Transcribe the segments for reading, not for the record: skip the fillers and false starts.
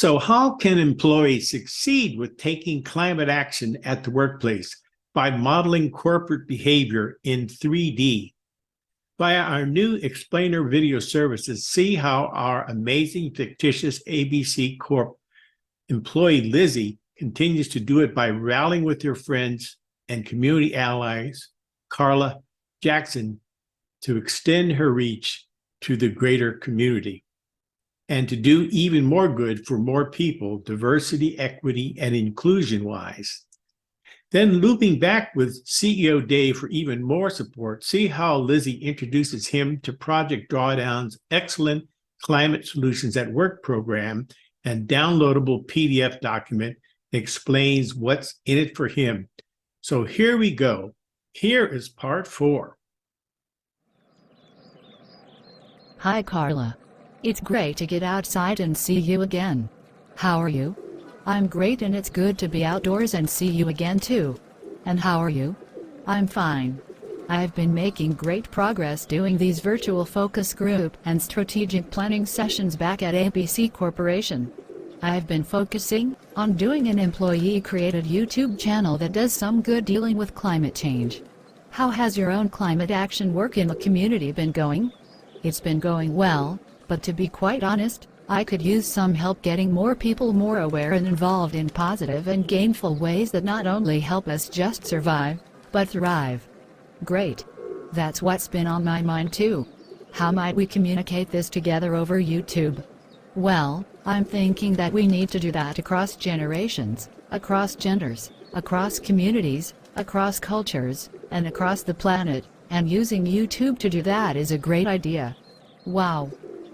So, how can employees succeed with taking climate action at the workplace? By modeling corporate behavior in 3D. Via our new explainer video services, see how our amazing fictitious ABC Corp employee Lizzie continues to do it by rallying with her friends and community allies, Carla Jackson, to extend her reach to the greater community and to do even more good for more people, diversity, equity, and inclusion-wise. Then looping back with CEO Dave for even more support, see how Lizzie introduces him to Project Drawdown's excellent Climate Solutions at Work program and downloadable PDF document that explains what's in it for him. So here we go. Here is part 4. Hi, Carla. It's great to get outside and see you again. How are you? I'm great, and it's good to be outdoors and see you again too. And how are you? I'm fine. I've been making great progress doing these virtual focus group and strategic planning sessions back at ABC Corporation. I've been focusing on doing an employee-created YouTube channel that does some good dealing with climate change. How has your own climate action work in the community been going? It's been going well, but to be quite honest, I could use some help getting more people more aware and involved in positive and gainful ways that not only help us just survive, but thrive. Great. That's what's been on my mind too. How might we communicate this together over YouTube? Well, I'm thinking that we need to do that across generations, across genders, across communities, across cultures, and across the planet, and using YouTube to do that is a great idea. Wow.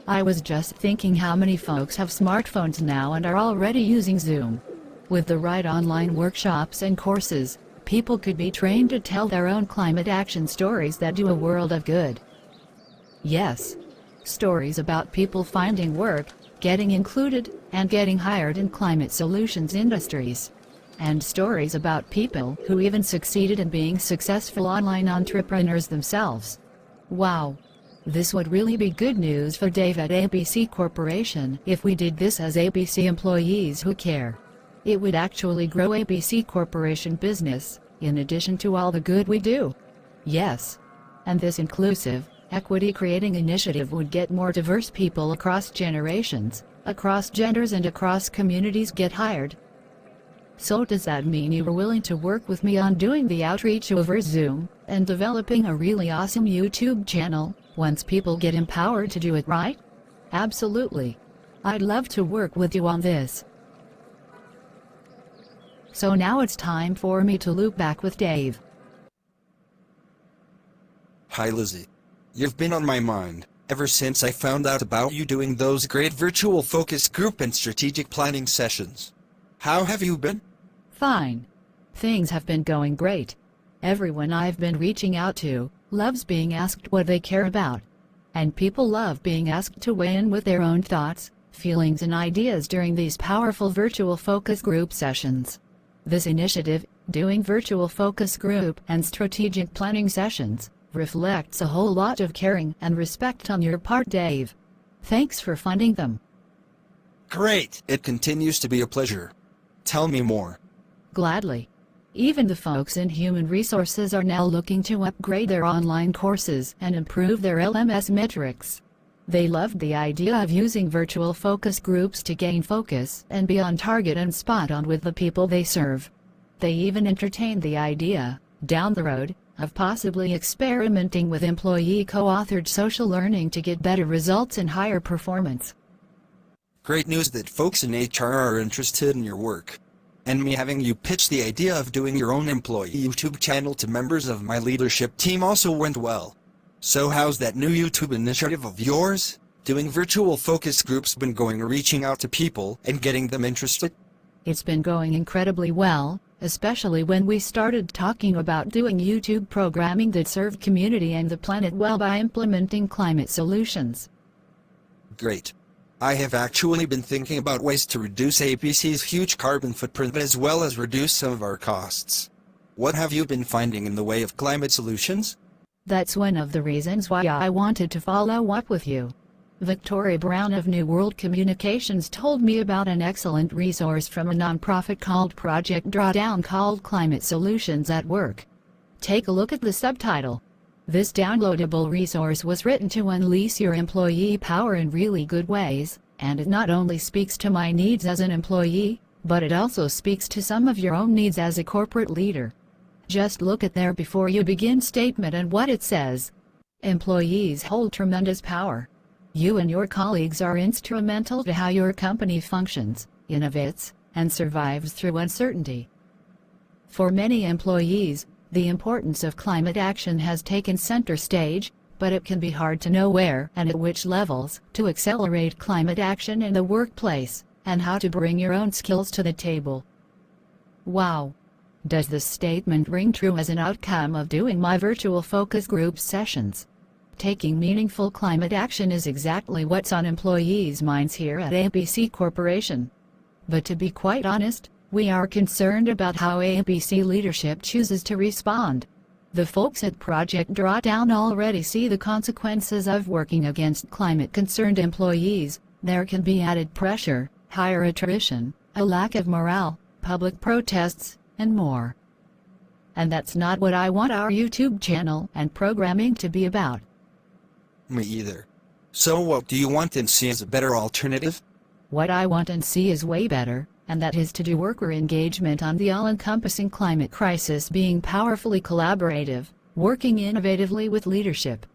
I was just thinking how many folks have smartphones now and are already using Zoom. With the right online workshops and courses, people could be trained to tell their own climate action stories that do a world of good. Yes. Stories about people finding work, getting included, and getting hired in climate solutions industries. And stories about people who even succeeded in being successful online entrepreneurs themselves. Wow. This would really be good news for Dave at ABC Corporation if we did this as ABC employees who care. It would actually grow ABC Corporation business, in addition to all the good we do. Yes. And this inclusive, equity-creating initiative would get more diverse people across generations, across genders, and across communities get hired. So does that mean you are willing to work with me on doing the outreach over Zoom, and developing a really awesome YouTube channel, once people get empowered to do it right? Absolutely. I'd love to work with you on this. So now it's time for me to loop back with Dave. Hi Lizzie. You've been on my mind ever since I found out about you doing those great virtual focus group and strategic planning sessions. How have you been? Fine. Things have been going great. Everyone I've been reaching out to loves being asked what they care about. And people love being asked to weigh in with their own thoughts, feelings, and ideas during these powerful virtual focus group sessions. This initiative, doing virtual focus group and strategic planning sessions, reflects a whole lot of caring and respect on your part, Dave. Thanks for funding them. Great! It continues to be a pleasure. Tell me more. Gladly. Even the folks in human resources are now looking to upgrade their online courses and improve their LMS metrics. They loved the idea of using virtual focus groups to gain focus and be on target and spot on with the people they serve. They even entertained the idea, down the road, of possibly experimenting with employee co-authored social learning to get better results and higher performance. Great news that folks in HR are interested in your work. And me having you pitch the idea of doing your own employee YouTube channel to members of my leadership team also went well. So how's that new YouTube initiative of yours, doing virtual focus groups, been going, reaching out to people and getting them interested? It's been going incredibly well, especially when we started talking about doing YouTube programming that served community and the planet well by implementing climate solutions. Great. I have actually been thinking about ways to reduce ABC's huge carbon footprint as well as reduce some of our costs. What have you been finding in the way of climate solutions? That's one of the reasons why I wanted to follow up with you. Victoria Brown of New World Communications told me about an excellent resource from a nonprofit called Project Drawdown called Climate Solutions at Work. Take a look at the subtitle. This downloadable resource was written to unleash your employee power in really good ways, and it not only speaks to my needs as an employee, but it also speaks to some of your own needs as a corporate leader. Just look at their before you begin statement and what it says. Employees hold tremendous power. You and your colleagues are instrumental to how your company functions, innovates, and survives through uncertainty. For many employees, the importance of climate action has taken center stage, but it can be hard to know where and at which levels to accelerate climate action in the workplace, and how to bring your own skills to the table. Wow! Does this statement ring true as an outcome of doing my virtual focus group sessions? Taking meaningful climate action is exactly what's on employees' minds here at ABC Corporation. But to be quite honest, we are concerned about how ABC leadership chooses to respond. The folks at Project Drawdown already see the consequences of working against climate-concerned employees. There can be added pressure, higher attrition, a lack of morale, public protests, and more. And that's not what I want our YouTube channel and programming to be about. Me either. So what do you want and see as a better alternative? What I want and see is way better, and that is to do worker engagement on the all-encompassing climate crisis being powerfully collaborative, working innovatively with leadership.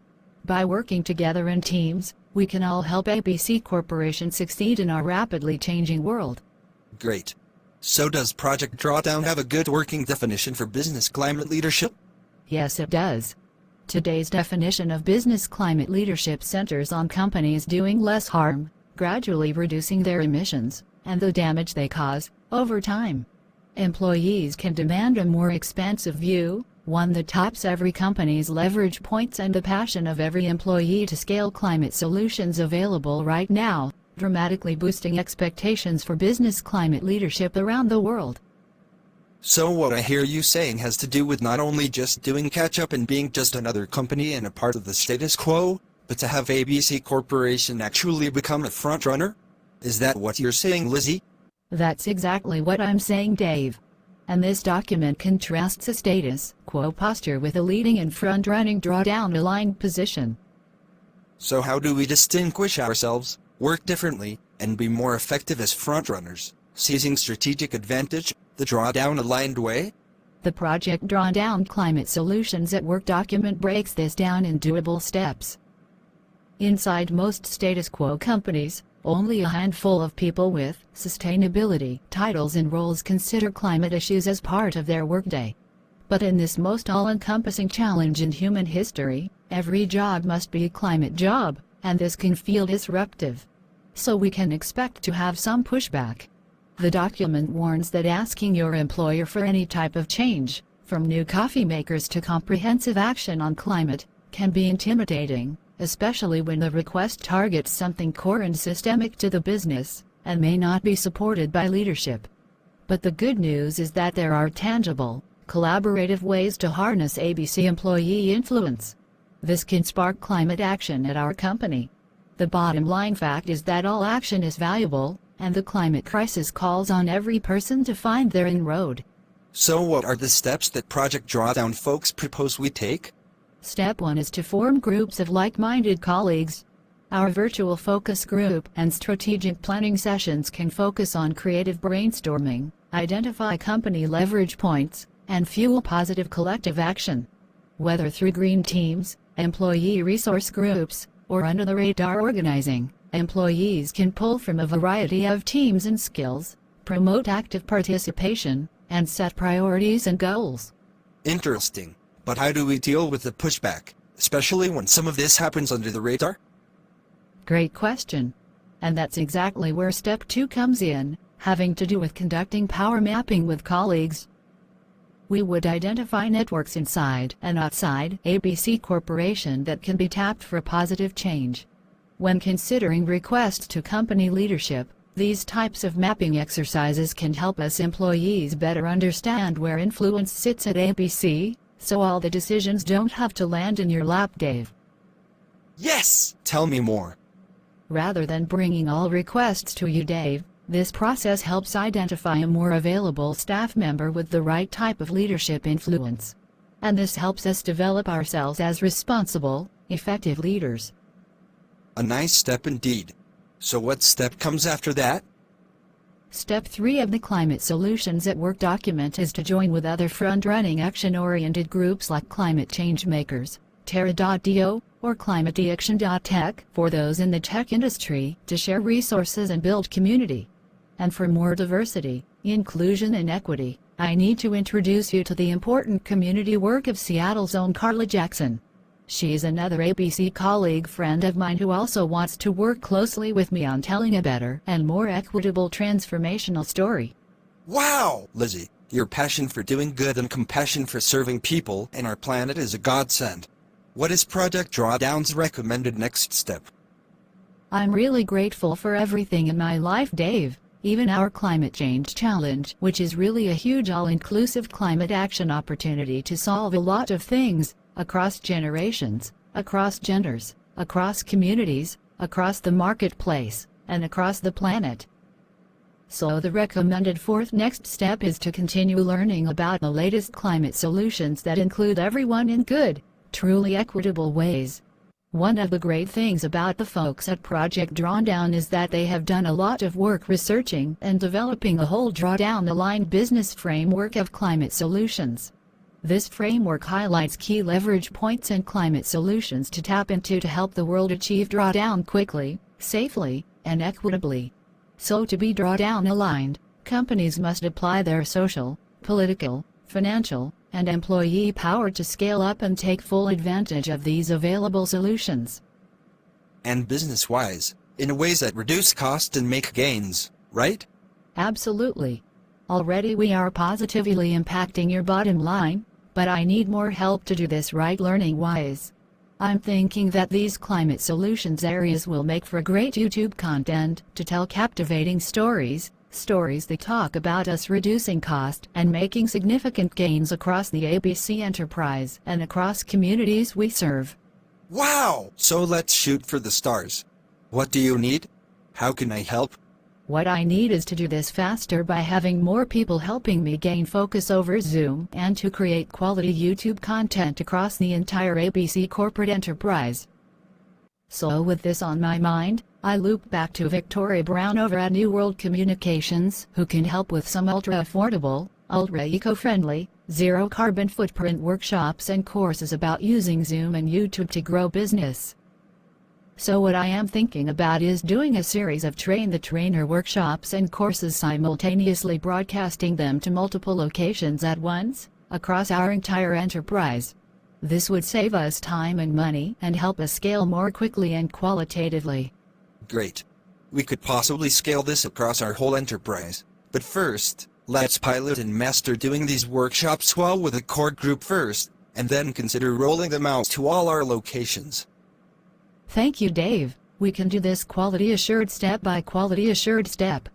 By working together in teams, we can all help ABC Corporation succeed in our rapidly changing world. Great. So does Project Drawdown have a good working definition for business climate leadership? Yes, it does. Today's definition of business climate leadership centers on companies doing less harm, gradually reducing their emissions, and the damage they cause, over time. Employees can demand a more expansive view, one that taps every company's leverage points and the passion of every employee to scale climate solutions available right now, dramatically boosting expectations for business climate leadership around the world. So what I hear you saying has to do with not only just doing catch-up and being just another company and a part of the status quo, but to have ABC Corporation actually become a front-runner? Is that what you're saying, Lizzie? That's exactly what I'm saying, Dave. And this document contrasts a status quo posture with a leading and front-running drawdown-aligned position. So how do we distinguish ourselves, work differently, and be more effective as front-runners, seizing strategic advantage, the drawdown-aligned way? The Project Drawdown Climate Solutions at Work document breaks this down in doable steps. Inside most status quo companies, only a handful of people with sustainability titles and roles consider climate issues as part of their workday. But in this most all-encompassing challenge in human history, every job must be a climate job, and this can feel disruptive. So we can expect to have some pushback. The document warns that asking your employer for any type of change, from new coffee makers to comprehensive action on climate, can be intimidating, especially when the request targets something core and systemic to the business, and may not be supported by leadership. But the good news is that there are tangible, collaborative ways to harness ABC employee influence. This can spark climate action at our company. The bottom line fact is that all action is valuable, and the climate crisis calls on every person to find their inroad. So what are the steps that Project Drawdown folks propose we take? Step 1 is to form groups of like-minded colleagues. Our virtual focus group and strategic planning sessions can focus on creative brainstorming, identify company leverage points, and fuel positive collective action. Whether through green teams, employee resource groups, or under-the-radar organizing, employees can pull from a variety of teams and skills, promote active participation, and set priorities and goals. Interesting. But how do we deal with the pushback, especially when some of this happens under the radar? Great question. And that's exactly where step 2 comes in, having to do with conducting power mapping with colleagues. We would identify networks inside and outside ABC Corporation that can be tapped for positive change. When considering requests to company leadership, these types of mapping exercises can help us employees better understand where influence sits at ABC, so all the decisions don't have to land in your lap, Dave. Yes! Tell me more. Rather than bringing all requests to you, Dave, this process helps identify a more available staff member with the right type of leadership influence. And this helps us develop ourselves as responsible, effective leaders. A nice step indeed. So what step comes after that? Step 3 of the Climate Solutions at Work document is to join with other front-running action-oriented groups like Climate Change Makers, Terra.do, or ClimateAction.tech for those in the tech industry to share resources and build community. And for more diversity, inclusion and equity, I need to introduce you to the important community work of Seattle's own Carla Jackson. She's another ABC colleague friend of mine who also wants to work closely with me on telling a better and more equitable transformational story. Wow! Lizzie, your passion for doing good and compassion for serving people and our planet is a godsend. What is Project Drawdown's recommended next step? I'm really grateful for everything in my life, Dave, even our climate change challenge, which is really a huge all-inclusive climate action opportunity to solve a lot of things, across generations, across genders, across communities, across the marketplace, and across the planet. So the recommended fourth next step is to continue learning about the latest climate solutions that include everyone in good, truly equitable ways. One of the great things about the folks at Project Drawdown is that they have done a lot of work researching and developing a whole Drawdown-aligned business framework of climate solutions. This framework highlights key leverage points and climate solutions to tap into to help the world achieve drawdown quickly, safely, and equitably. So to be drawdown-aligned, companies must apply their social, political, financial, and employee power to scale up and take full advantage of these available solutions. And business-wise, in ways that reduce cost and make gains, right? Absolutely. Already we are positively impacting your bottom line, but I need more help to do this right learning-wise. I'm thinking that these climate solutions areas will make for great YouTube content to tell captivating stories that talk about us reducing cost and making significant gains across the ABC enterprise and across communities we serve. Wow! So let's shoot for the stars. What do you need? How can I help? What I need is to do this faster by having more people helping me gain focus over Zoom and to create quality YouTube content across the entire ABC corporate enterprise. So with this on my mind, I loop back to Victoria Brown over at New World Communications, who can help with some ultra-affordable, ultra-eco-friendly, zero-carbon footprint workshops and courses about using Zoom and YouTube to grow business. So what I am thinking about is doing a series of Train the Trainer workshops and courses, simultaneously broadcasting them to multiple locations at once, across our entire enterprise. This would save us time and money and help us scale more quickly and qualitatively. Great. We could possibly scale this across our whole enterprise. But first, let's pilot and master doing these workshops well with a core group first, and then consider rolling them out to all our locations. Thank you, Dave. We can do this quality assured step by quality assured step.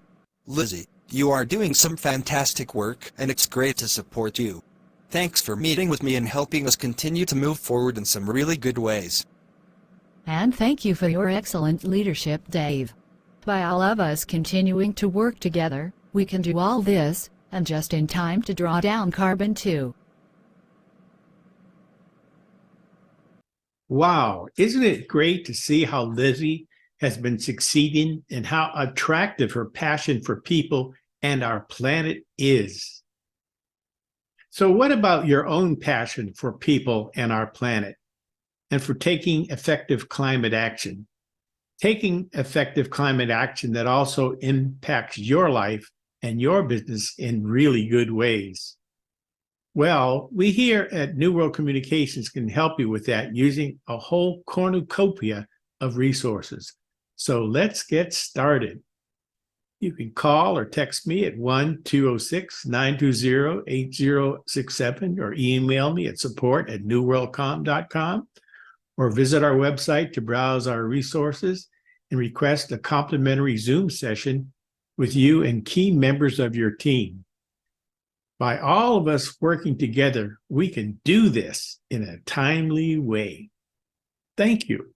Lizzie, you are doing some fantastic work, and it's great to support you. Thanks for meeting with me and helping us continue to move forward in some really good ways. And thank you for your excellent leadership, Dave. By all of us continuing to work together, we can do all this, and just in time to draw down carbon too. Wow, isn't it great to see how Lizzie has been succeeding and how attractive her passion for people and our planet is? So what about your own passion for people and our planet and for taking effective climate action? Taking effective climate action that also impacts your life and your business in really good ways. Well, we here at New World Communications can help you with that using a whole cornucopia of resources. So let's get started. You can call or text me at 1-206-920-8067 or email me at support@newworldcom.com or visit our website to browse our resources and request a complimentary Zoom session with you and key members of your team. By all of us working together, we can do this in a timely way. Thank you.